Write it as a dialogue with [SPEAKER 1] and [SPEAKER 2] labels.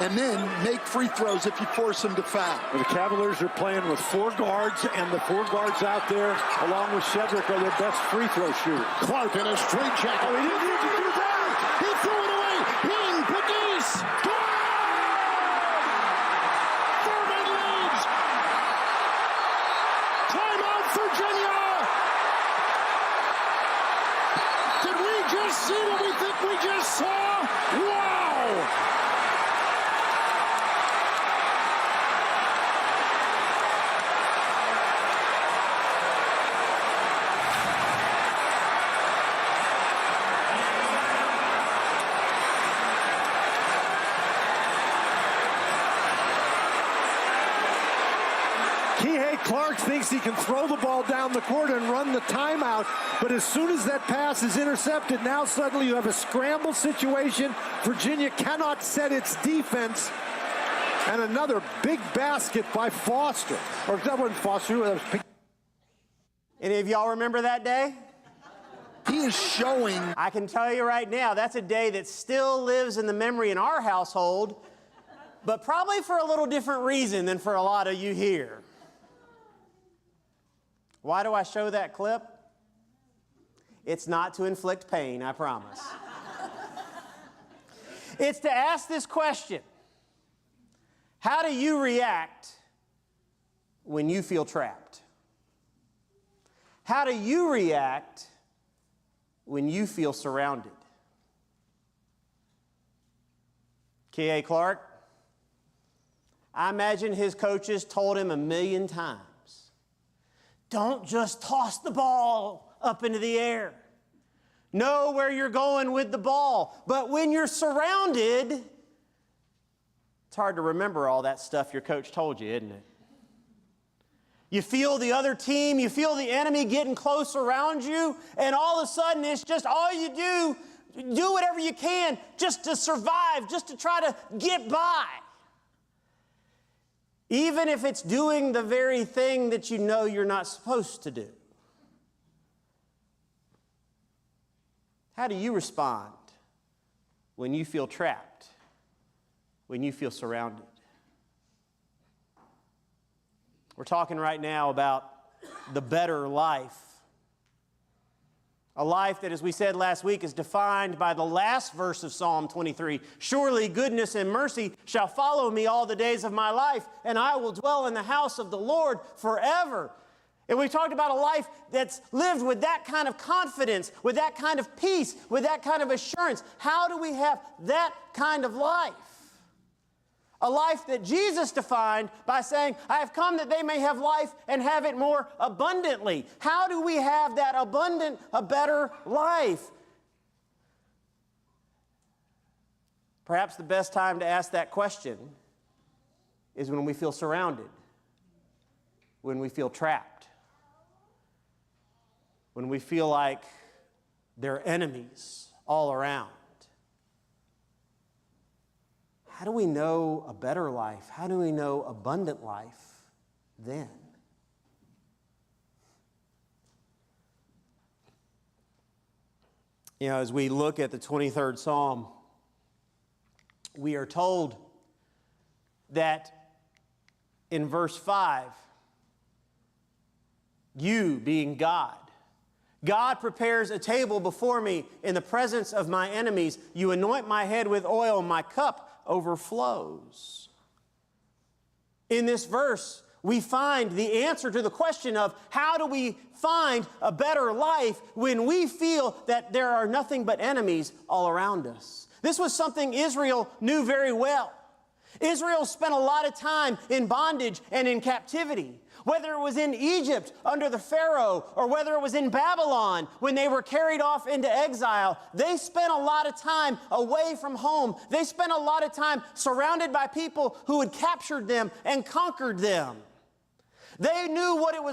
[SPEAKER 1] and then make free throws if you force them to foul.
[SPEAKER 2] The Cavaliers are playing with 4 guards, and the 4 guards out there, along with Cedric, are their best free throw shooters.
[SPEAKER 1] Clark in a straight jacket.
[SPEAKER 2] Oh, he didn't need to do that.
[SPEAKER 1] He threw it away. Ping, Padis. Furman leads. Timeout, Virginia. Did we just see what we think we just saw? Wow.
[SPEAKER 2] Clark thinks he can throw the ball down the court and run the timeout, but as soon as that pass is intercepted, now suddenly you have a scramble situation. Virginia cannot set its defense, and another big basket by Foster. Or that wasn't Foster, that was Pick.
[SPEAKER 3] Any of y'all remember that day?
[SPEAKER 1] He is showing.
[SPEAKER 3] I can tell you right now, that's a day that still lives in the memory in our household, but probably for a little different reason than for a lot of you here. Why do I show that clip? It's not to inflict pain, I promise. It's to ask this question: how do you react when you feel trapped? How do you react when you feel surrounded? K.A. Clark, I imagine his coaches told him 1,000,000 times, don't just toss the ball up into the air. Know where you're going with the ball. But when you're surrounded, it's hard to remember all that stuff your coach told you, isn't it? You feel the other team, you feel the enemy getting close around you, and all of a sudden it's just all you do whatever you can just to survive, just to try to get by. Even if it's doing the very thing that you know you're not supposed to do. How do you respond when you feel trapped, when you feel surrounded? We're talking right now about the better life. A life that, as we said last week, is defined by the last verse of Psalm 23. Surely goodness and mercy shall follow me all the days of my life, and I will dwell in the house of the Lord forever. And we talked about a life that's lived with that kind of confidence, with that kind of peace, with that kind of assurance. How do we have that kind of life? A life that Jesus defined by saying, I have come that they may have life and have it more abundantly. How do we have that abundant, a better life? Perhaps the best time to ask that question is when we feel surrounded, when we feel trapped, when we feel like there are enemies all around. How do we know a better life? How do we know abundant life then? You know, as we look at the 23rd Psalm, we are told that in verse 5, you being God, God prepares a table before me in the presence of my enemies. You anoint my head with oil, my cup overflows. In this verse, we find the answer to the question of how do we find a better life when we feel that there are nothing but enemies all around us. This was something Israel knew very well. Israel spent a lot of time in bondage and in captivity. Whether it was in Egypt under the Pharaoh or whether it was in Babylon when they were carried off into exile, they spent a lot of time away from home. They spent a lot of time surrounded by people who had captured them and conquered them. They knew what it was